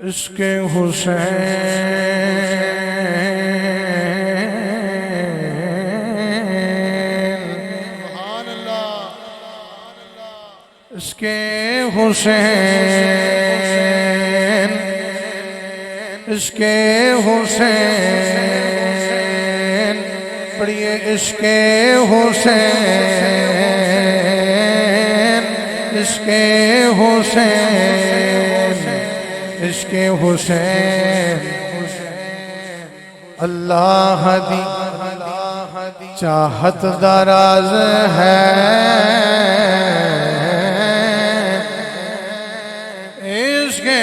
इसके हुसैन इसके हुसैन इसके हुसैन पढ़िए इसके हुसैन इसके हुसैन इसके हुसैन अल्लाह दी चाहत दराज है इसके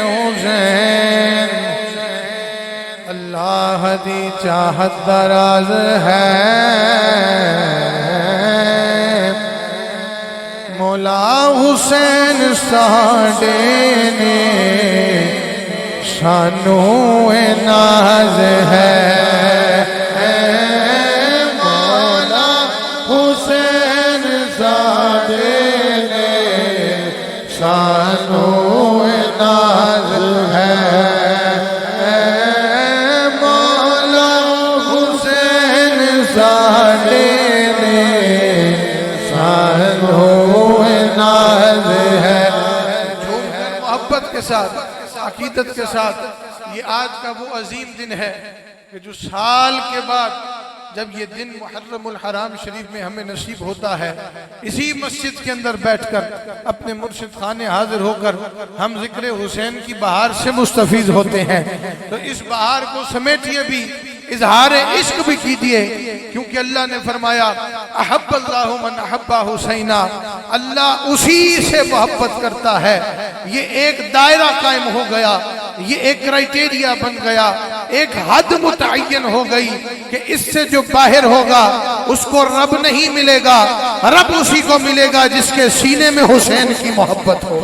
हुसैन अल्लाह दी चाहत दराज है मौला हुसैन साडे ने शानो नाज है मौला हुसैन साडे ने शानो नाज है मौला हुसैन साडे ने शानो नाज है। मोहब्बत के साथ अकीदत के साथ ये आज का वो अजीम दिन है कि जो साल के बाद जब ये दिन मुहर्रमुल हराम शरीफ में हमें नसीब होता है इसी मस्जिद के अंदर बैठकर अपने मुर्शिद खाने हाजिर होकर हम जिक्र हुसैन की बहार से मुस्तफीज होते हैं। तो इस बहार को समेटिए भी इजहार इश्क भी कीजिए क्योंकि अल्लाह ने फरमाया अहब्बल्लाहु मन अहब्बा हुसैना अल्लाह उसी से मोहब्बत करता है। ये एक दायरा कायम हो गया ये एक क्राइटेरिया बन गया एक हद मुतअय्यन हो गई कि इससे जो बाहर होगा उसको रब नहीं मिलेगा रब उसी को मिलेगा जिसके सीने में हुसैन की मोहब्बत हो।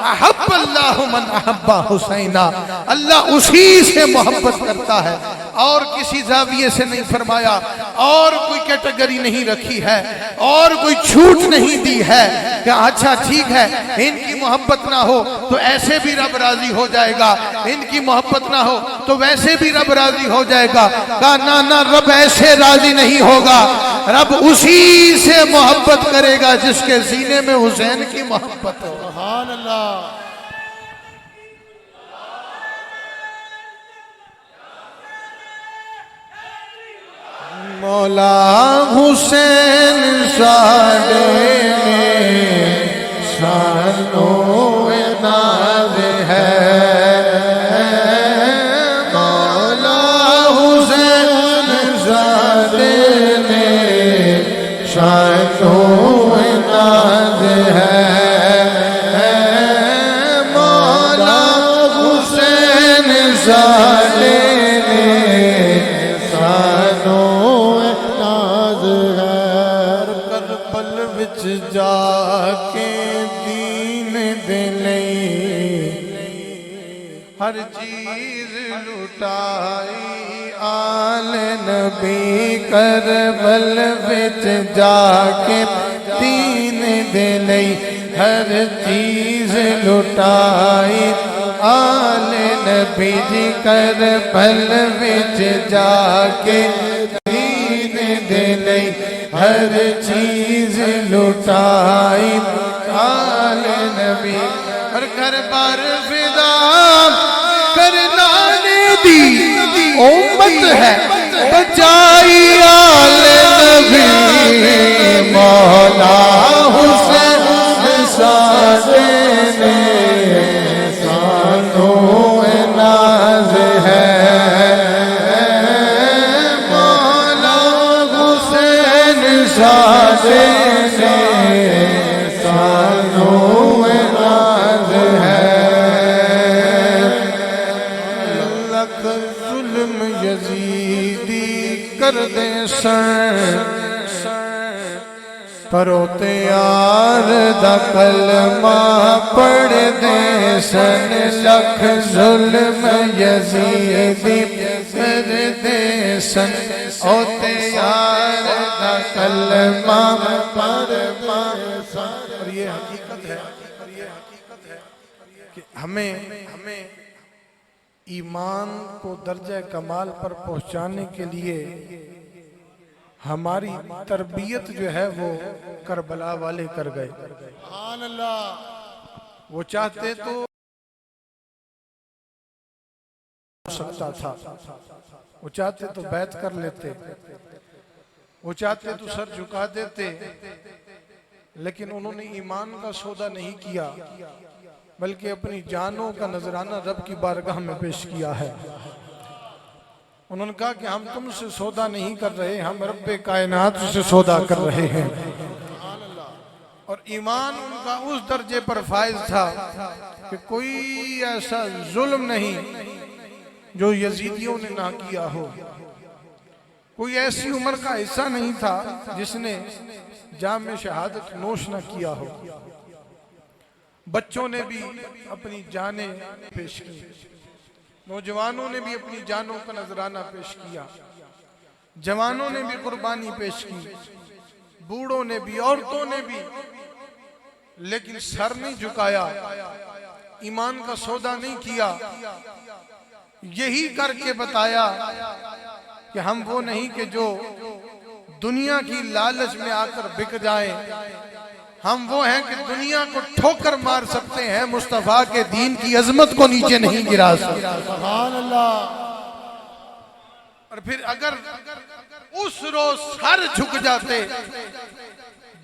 अहब्बल्लाहु मन अहब्बा हुसैना अल्लाह उसी से मोहब्बत करता है और किसी जाविये से नहीं फरमाया और कोई कैटेगरी नहीं रखी है और कोई छूट नहीं दी है कि अच्छा ठीक है इनकी मोहब्बत ना हो तो ऐसे भी रब राजी हो जाएगा इनकी मोहब्बत ना हो तो वैसे भी रब राजी हो जाएगा। कहा ना ना रब ऐसे राजी नहीं होगा रब उसी से मोहब्बत करेगा जिसके सीने में हुसैन की मोहब्बत हो। सुभान अल्लाह। मौला हुसैन साडे ने शानो नाज है मौला हुसैन साडे ने शानो नाज है मौला हुसैन साडे ने शानो जाके दीन दे हर चीज लुटाई आल नबी करबल विच जाके दीन दे हर चीज लुटाई आल नबी जी करबल विच जाके दीन दे हर चीज लुटाई आल नबी हर घर पर फिदा करना ने दी उम्मत है बचाई आल नबी मौला हुसैन साडे ने शानो नाज है साडे ने शानो नाज है। लख जुल्म यजीदी कर दे परो त्यार दा कलमा पढ़ दे सन लख जुल्म यजीदी कर दे सन ओ त्यार दा कलमा पढ़ और ये हकीकत है कि हमें ईमान को दर्जे कमाल पर पहुंचाने के लिए हमारी तरबियत जो है वो करबला वाले कर गए। सुभान अल्लाह। वो चाहते तो सकता था, वो चाहते तो बैत कर लेते, वो चाहते तो सर झुका देते, लेकिन उन्होंने ईमान का सौदा नहीं किया, बल्कि अपनी जानों का नजराना रब की बारगाह में पेश किया है। उन्होंने कहा कि हम तुमसे सौदा नहीं कर रहे, हम रब्बे कायनात से सौदा कर रहे हैं। और ईमान उनका उस दर्जे पर फायज था कि कोई ऐसा जुल्म नहीं जो यजीदियों ने ना किया हो, कोई ऐसी उम्र का हिस्सा नहीं था जिसने जाम शहादत नोश न किया हो। बच्चों ने भी अपनी जानें पेश की, नौजवानों ने भी अपनी जानों का नजराना पेश किया, जवानों ने भी कुर्बानी पेश की, बूढ़ों ने भी, औरतों ने भी, लेकिन सर नहीं झुकाया, ईमान का सौदा नहीं किया। यही करके बताया कि हम वो नहीं कि जो दुनिया की लालच में आकर बिक जाएं, हम वो हैं कि दुनिया को ठोकर मार सकते हैं, मुस्तफा के दीन की अजमत को नीचे नहीं गिरा सकते। सुभान अल्लाह। और फिर अगर उस रोज सर झुक जाते,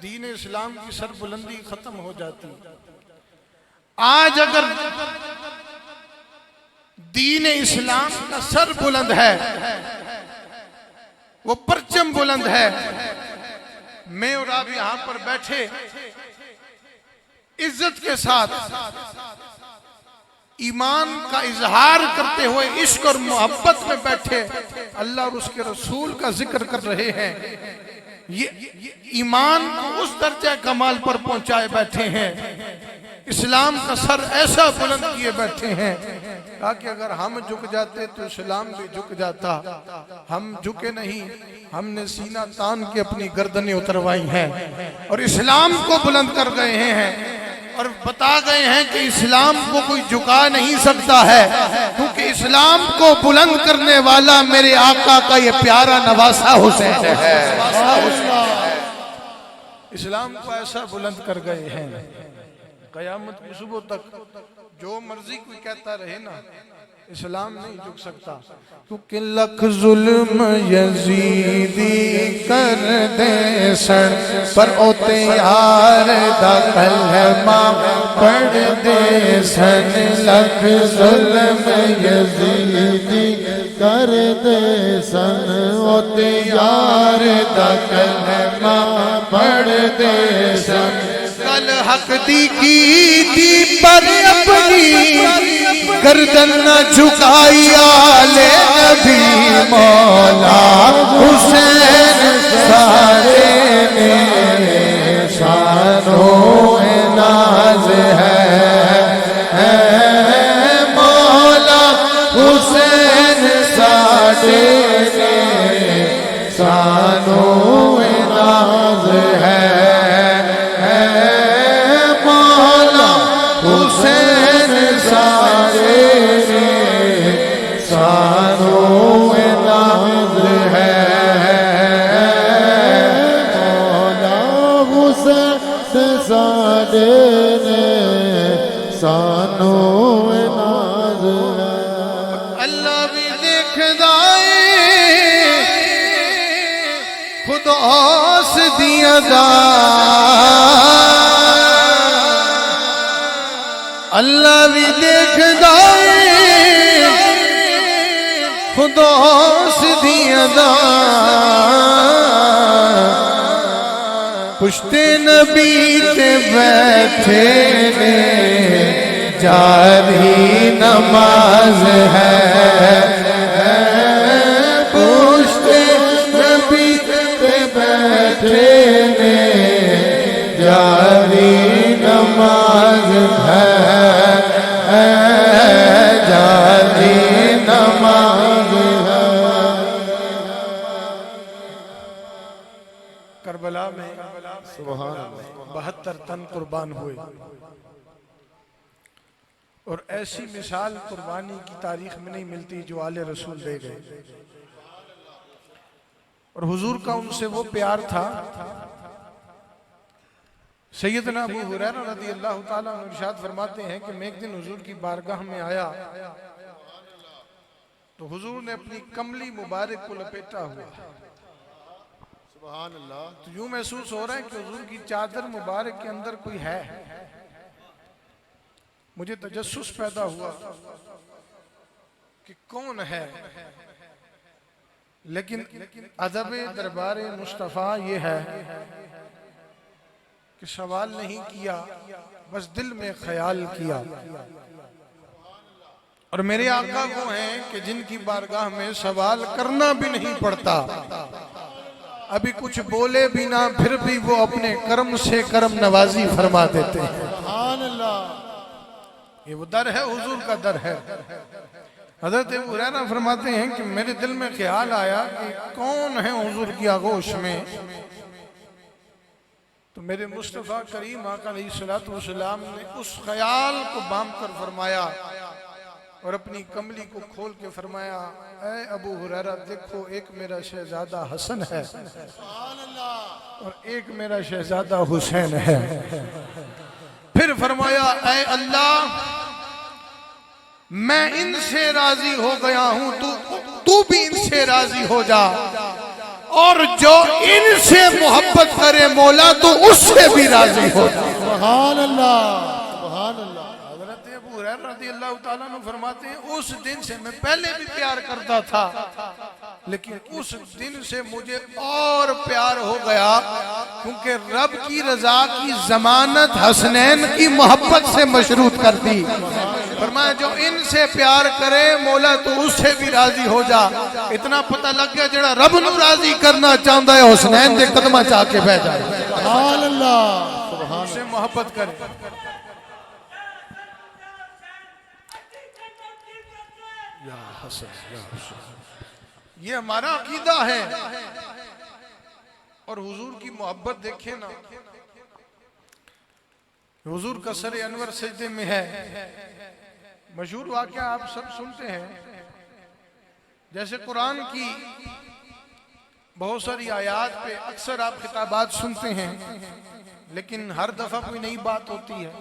दीन इस्लाम की सरबुलंदी खत्म हो जाती। आज अगर दीन इस्लाम का सर बुलंद है, वो परचम बुलंद है, मैं और आप यहां पर बैठे इज्जत के साथ ईमान का इजहार करते हुए इश्क और मोहब्बत में बैठे अल्लाह और उसके रसूल का जिक्र कर रहे हैं। ये ईमान को उस दर्जे कमाल पर पहुंचाए बैठे हैं, इस्लाम का सर ऐसा बुलंद किए बैठे हैं ताकि अगर हम झुक जाते तो इस्लाम भी झुक जाता। हम झुके नहीं, हमने सीना तान के अपनी गर्दनें उतरवाई हैं और इस्लाम को बुलंद कर गए हैं और बता गए हैं कि इस्लाम को कोई झुका नहीं सकता है, क्योंकि इस्लाम को बुलंद करने वाला मेरे आका का ये प्यारा नवासा हुसैन है। इस्लाम को ऐसा बुलंद कर गए हैं, कयामत की सुबह तक जो मर्जी कोई कहता रहे ना, इस्लाम नहीं झुक सकता। क्योंकि लख जुल्म यजीदी कर दे सर पर ओते यार दा कलमा पढ़ दे सन। लख जुल्म यजीदी कर दे सन, ओते यार दा कलमा पढ़ दे सन। कल हक दी की पर अपनी गर्दन न झुकाई आले नबी मौला हुसैन सारे में शानो नाज है मौला हुसैन सारे में शानो नाज है मौला हुसैन सारे सानो नाज है मौला हुसैन सारे ने सानो नाज है। अल्लाह भी देखदा खुद औस दिया दा, अल्लाह भी देखदा खुद औस दिया दा। पुश्ते नबी ते बैठे ने जारी नमाज है, पुश्ते नबी ते बैठे ने जारी नमाज है, जारी नमाज है। करबला में सुभान अल्लाह। 72 तन कुर्बान हुए। और ऐसी मिसाल कुर्बानी की तारीख में नहीं मिलती जो आले रसूल दे गए। और हुजूर का उनसे वो प्यार था। सैयदना अबू हुरैरा रज़ी अल्लाह ताला अन्हु इरशाद फरमाते हैं कि मैं एक दिन हुजूर की बारगाह में आया तो हुजूर ने अपनी कमली मुबारक को लपेटा हुआ। सुभान अल्लाह। तो यूं महसूस हो रहा है कि हुजूर की चादर मुबारक के अंदर कोई है। मुझे तजस्सुस पैदा हुआ कि कौन है, लेकिन अदब दरबार मुस्तफ़ा ये है कि सवाल नहीं किया, बस दिल में ख्याल किया। और मेरे आका वो हैं कि जिनकी बारगाह में सवाल करना भी नहीं पड़ता, अभी कुछ बोले भी ना फिर भी वो अपने कर्म से कर्म नवाजी फरमा देते हैं। सुभान अल्लाह। ये वो दर है, हुजूर का दर है। हज़रत अबू हुरैरा फरमाते हैं कि मेरे दिल में ख्याल आया कि कौन है हुजूर की आगोश में। तो मेरे मुस्तफ़ा करीम आका अलैहिस्सलातु वस्सलाम ने उस ख्याल को बांध कर फरमाया और अपनी कमली को खोल के फरमाया, ऐ अबू हुरैरा देखो, एक मेरा शहजादा हसन है और एक मेरा शहजादा हुसैन है। फिर फरमाया, ऐ अल्लाह मैं इनसे राजी हो गया हूं, तू भी इनसे राजी हो जा, और जो इनसे मोहब्बत करे मौला तो उससे भी राजी हो जा। सुभान अल्लाह। सुभान अल्लाह। हज़रत अबू हुरैरा रज़ी अल्लाह ताला अन्हु फरमाते हैं, उस दिन से मैं पहले भी प्यार करता था, लेकिन उस दिन से मुझे और प्यार हो गया, क्योंकि रब की रजा की जमानत हसनैन की मोहब्बत से मशरूत कर दी। फरमाया जो इनसे प्यार करे मौला तो उससे भी राजी हो जा। इतना पता लग गया जड़ा रब नू राजी करना चाहता है हुसनैन दे कदमा चा के बैठ जाए। सुभान अल्लाह। सुभान से मोहब्बत करे। या हसन, या हुसैन, ये हमारा अकीदा है। और हुजूर की मोहब्बत देखे ना, हुजूर का सर अनवर सजदे में है। मशहूर वाक़या आप सब सुनते हैं, जैसे कुरान की बहुत सारी आयात पे अक्सर आप खिताबात सुनते हैं, लेकिन हर दफा कोई नई बात होती है,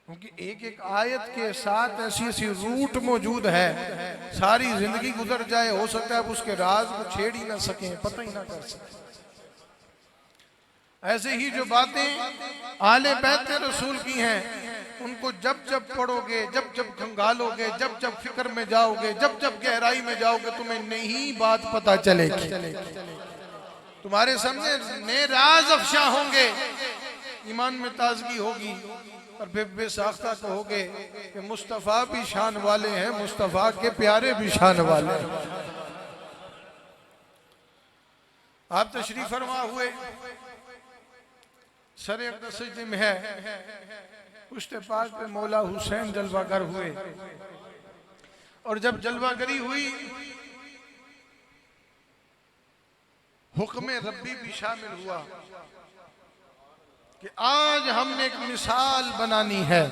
क्योंकि एक एक आयत के साथ ऐसी ऐसी रूट मौजूद है, सारी जिंदगी गुजर जाए, हो सकता है आप उसके राज को छेड़ ही ना सकें, पता ही ना कर सकें। ऐसे ही जो बातें आले बैत रसूल की हैं, उनको जब जब पढ़ोगे, जब जब खंगालोगे, जब जब फिक्र में जाओगे, जब जब गहराई में जाओगे, तुम्हें नई बात पता चलेगी। तुम्हारे सामने नए राज अफशा होंगे, ईमान में ताजगी होगी, और फिर बेसाख्ता कहोगे कि मुस्तफ़ा भी शान वाले हैं, मुस्तफ़ा के प्यारे भी शान वाले हैं। आप तशरीफ फरमा हुए, सरे अक़दस सजदे में है, पुश्ते पाक पे मौला हुसैन जलवागर हुए, और जब जलवागरी हुई हुक्म रब्बी भी शामिल हुआ कि आज हमने एक मिसाल बनानी है।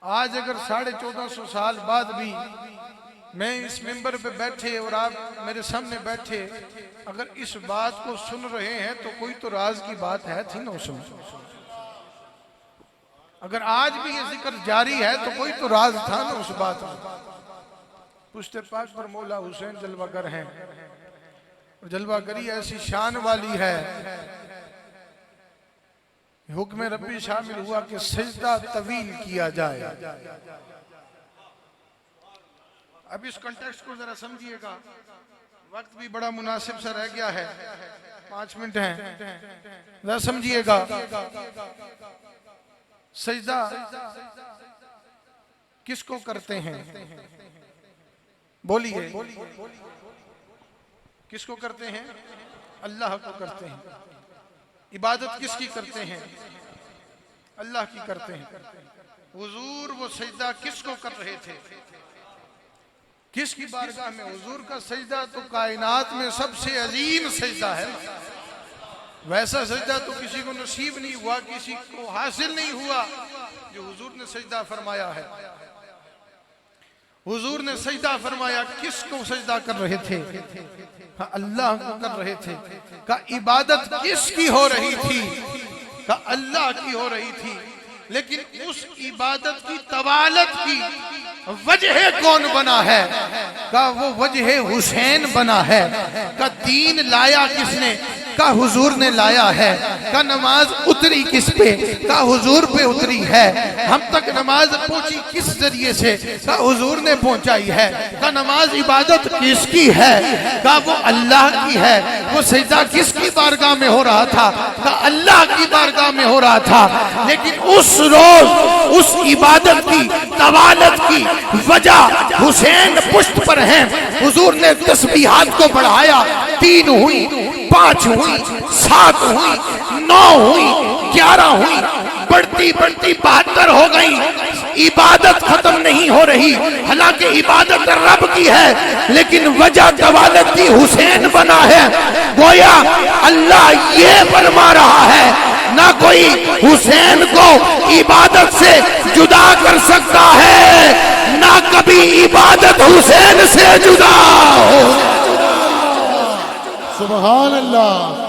आज अगर 1450 साल बाद भी मैं इस मिंबर पे बैठे और आप मेरे सामने बैठे, अगर इस बात को सुन रहे हैं तो कोई तो राज की बात है थी ना उसमें। अगर आज भी ये जिक्र जारी है तो कोई तो राज था ना उस बात में। पुश्ते पाक पर मौला हुसैन जलवागर हैं, और जलवागरी ऐसी शान वाली है, हुक्म रब्बी शामिल हुआ कि सजदा तवील किया जाए। अब इस कॉन्टेक्स्ट को जरा समझिएगा, वक्त भी बड़ा मुनासिब सा रह गया है, 5 मिनट हैं, जरा समझिएगा। सजदा किसको करते हैं? बोलिए, किसको करते हैं? अल्लाह को करते हैं। इबादत किसकी करते हैं? अल्लाह की करते हैं। हुजूर वो सजदा किसको कर रहे थे? किसकी बारगाह में? हुजूर का सजदा तो कायनात में सबसे अजीम सजदा है। वैसा सजदा तो किसी को नसीब नहीं हुआ, किसी को हासिल नहीं हुआ जो हुजूर ने सजदा फरमाया है। हुजूर ने सजदा फरमाया, किसको सजदा कर रहे थे? हाँ, अल्लाह को कर रहे थे। का इबादत किसकी हो रही थी? का अल्लाह की हो रही थी। लेकिन उस इबादत की तवालत की वजह कौन बना है? का वो वजह हुसैन बना है। का दीन लाया किसने? का हुजूर ने लाया है। का नमाज उतरी किस पे? का हुजूर पे उतरी है। हम तक नमाज पहुंची किस जरिए से? का हुजूर ने पहुंचाई है। का नमाज इबादत किसकी है? का वो अल्लाह की है। वो सजदा किसकी बारगाह में हो रहा था? का अल्लाह की बारगाह में हो रहा था। लेकिन उस रोज उस इबादत की तवालत की वजह हुसैन पुष्ट पर है। हुजूर ने तस्बीहात को बढ़ाया, 3 हुई, 5 हुई, 7 हुई, 9 हुई, 11 हुई, बढ़ती बढ़ती 72 हो गई। इबादत खत्म नहीं हो रही, हालांकि इबादत रब की है, लेकिन वजह तवालत की हुसैन बना है। गोया अल्लाह ये फरमा रहा है, ना कोई हुसैन को इबादत से जुदा कर सकता है, ना कभी इबादत हुसैन से जुदा हो। सुभान अल्लाह,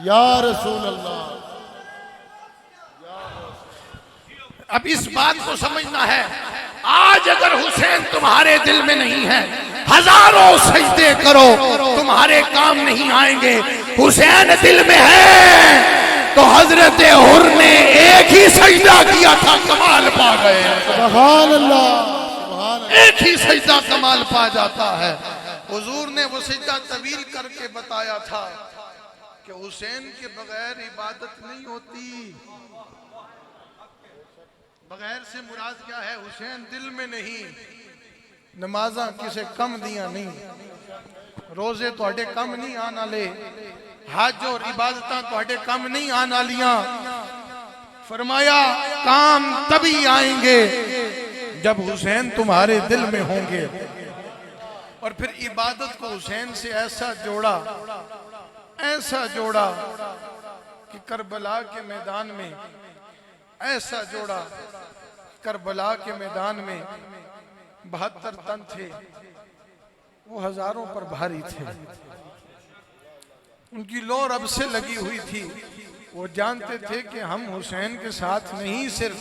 या रसूल अल्लाह। अब इस बात को समझना है, आज अगर हुसैन तुम्हारे दिल में नहीं है, हजारों सजदे करो तुम्हारे काम नहीं आएंगे। हुसैन दिल में है तो हजरत हुर ने एक ही सजदा किया था, कमाल पा गए। सुभान अल्लाह, एक ही सजदा कमाल पा जाता है। हुजूर ने वो सजदा तवील करके बताया था कि हुसैन के बगैर इबादत नहीं होती। बगैर से मुराद क्या है? हुसैन दिल में नहीं। नमाजा किसे कम दिया नहीं, रोजे थोड़े कम नहीं आना ले, हज और इबादत थोड़े कम नहीं आना लिया। फरमाया काम तभी आएंगे जब हुसैन तुम्हारे दिल में होंगे। और फिर इबादत को हुसैन से ऐसा जोड़ा, ऐसा जोड़ा कि करबला के मैदान में, ऐसा जोड़ा करबला के मैदान में 72 तन थे, वो हजारों पर भारी थे। उनकी लो रब से लगी हुई थी। वो जानते थे कि हम हुसैन के साथ नहीं, सिर्फ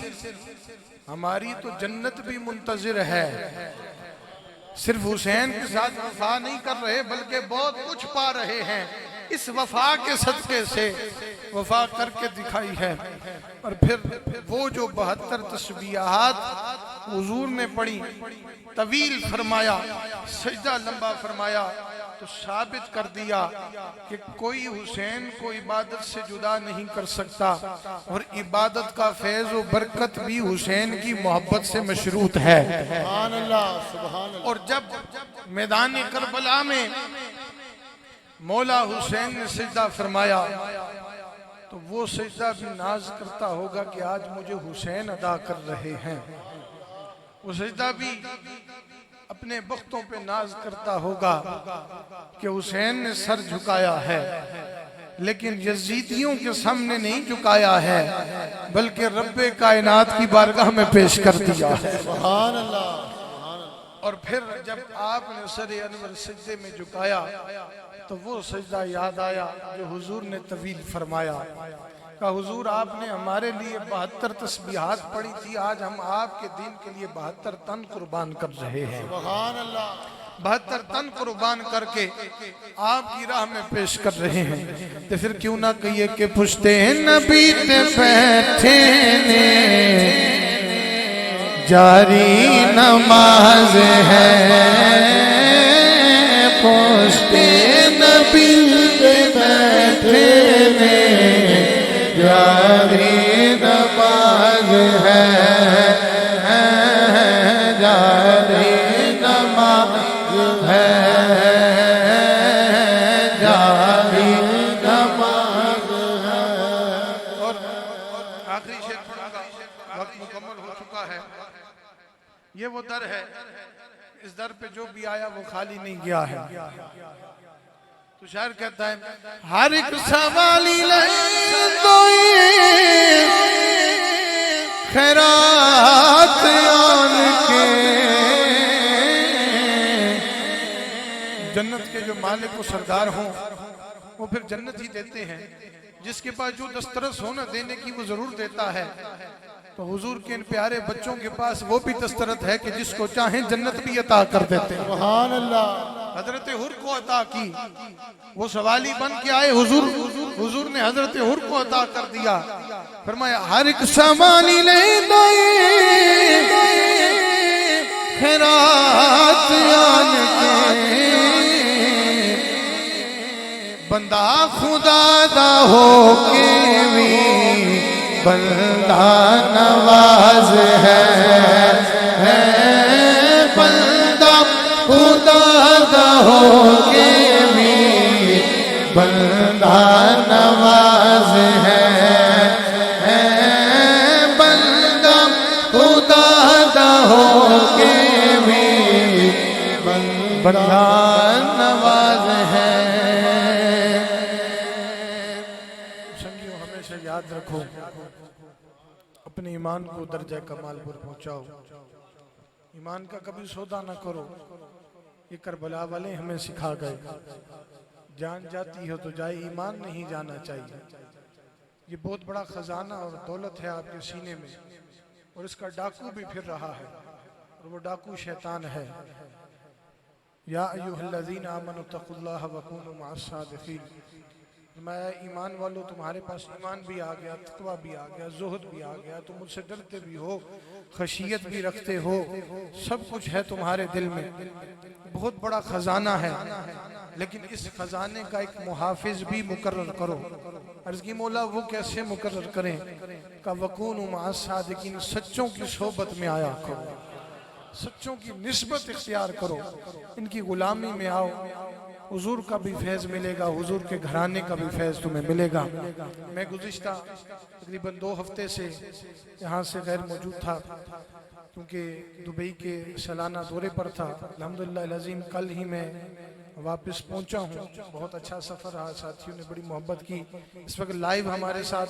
हमारी तो जन्नत भी मुंतजिर है। सिर्फ हुसैन के साथ वफा नहीं कर रहे, बल्कि बहुत कुछ पा रहे हैं। इस वफा के सदके से वफा करके दिखाई है। और फिर वो जो 72 तस्बीहात हुजूर ने पढ़ी, तवील फरमाया, सजदा लंबा फरमाया, तो साबित कर दिया कि कोई हुसैन को इबादत से जुदा नहीं कर सकता। और इबादत का फैज व बरकत भी हुसैन की मोहब्बत से मशरूत है। सुभान अल्लाह, सुभान अल्लाह। और जब मैदान करबला में मौला हुसैन ने सजदा फरमाया, तो वो सजदा भी नाज करता होगा कि आज मुझे हुसैन अदा कर रहे हैं। वो सजदा भी अपने बख्तों पे नाज करता होगा कि हुसैन ने सर झुकाया है, लेकिन यजीदियों के सामने नहीं झुकाया है, बल्कि रब्बे कायनात की बारगाह में पेश कर दिया है। सुभान अल्लाह। और फिर जब आपने सर अनवर सजदे में झुकाया, तो वो सजदा याद आया जो हुजूर ने तवील फरमाया। का हुजूर आपने हमारे लिए 72 तस्बीहात पढ़ी थी, आज हम आपके दीन के लिए 72 तन कुर्बान कर रहे हैं। सुभान अल्लाह। 72 तन कुर्बान करके आपकी राह में पेश कर रहे हैं। तो फिर क्यों ना कहिए कि पुश्ते नबी ते बैठे ने जारी नमाज है, पुश्ते नबी ते बैठे ने जारी नमाज है, जारी नमाज है, जारी नमाज है। और आखिरी शेर पढ़ूंगा, वक्त मुकम्मल हो चुका है। ये वो दर है इस दर पे जो भी आया वो खाली नहीं गया है। तो शायर कहता है हर एक सवाली खैरात आन के। जन्नत के जो मालिक को सरदार हों वो फिर जन्नत ही देते हैं। जिसके पास जो दस्तरस हो ना देने की वो जरूर देता है। तो हुजूर के इन प्यारे बच्चों के पास वो भी दस्तरत है कि जिसको चाहे जन्नत भी अता कर देते हैं। सुभान अल्लाह। हजरत हुर को अता की, वो सवाली बन के आए हुजूर ने हजरत हुर को अता कर दिया। फरमाया हर एक सवाली ले खैरात आन के। बंदा खुदा दा हो के भी बंदा नवाज है बंदा खुदा दा हो के भी बंदा नवाज है बंदा खुदा दा हो के भी बंदा नवाज है। याद रखो अपने ईमान को दर्जा कमाल पर पहुंचाओ। ईमान का कभी सौदा ना करो। ये करबला वाले हमें सिखा गए। जान जाती हो तो जाए, ईमान नहीं जाना चाहिए। ये बहुत बड़ा खजाना और दौलत है आपके सीने में और इसका डाकू भी फिर रहा है और वो डाकू शैतान है। या अय्युहल्लज़ीना आमनु तक़ुल्लाह व कूनू मअस सादिक़ीन। मैं ईमान वालों तुम्हारे पास ईमान भी आ गया, तक़वा भी आ गया, ज़ुहद भी आ गया, तुम मुझसे डरते भी हो, खशियत भी रखते हो, सब कुछ है तुम्हारे दिल में। बहुत बड़ा खजाना है लेकिन इस खजाने का एक मुहाफिज भी मुकर्रर करो। अर्ज़ की मौला वो कैसे मुकर्रर करें? का वकूनु मअस सादिकीन, सच्चों की सोबत में आया करो, सच्चों की निस्बत इख्तियार करो, इनकी गुलामी में आओ। हुजूर का भी फैज़ मिलेगा, हुजूर के घराने का भी फैज़ तुम्हें मिलेगा। मैं गुज़िश्ता तकरीबन 2 हफ्ते से यहाँ से गैर मौजूद था क्योंकि दुबई के सालाना दौरे पर था। अल्हम्दुलिल्लाह अज़ीम कल ही मैं वापस पहुँचा हूँ। बहुत अच्छा सफ़र रहा, साथियों ने बड़ी मोहब्बत की। इस वक्त लाइव हमारे साथ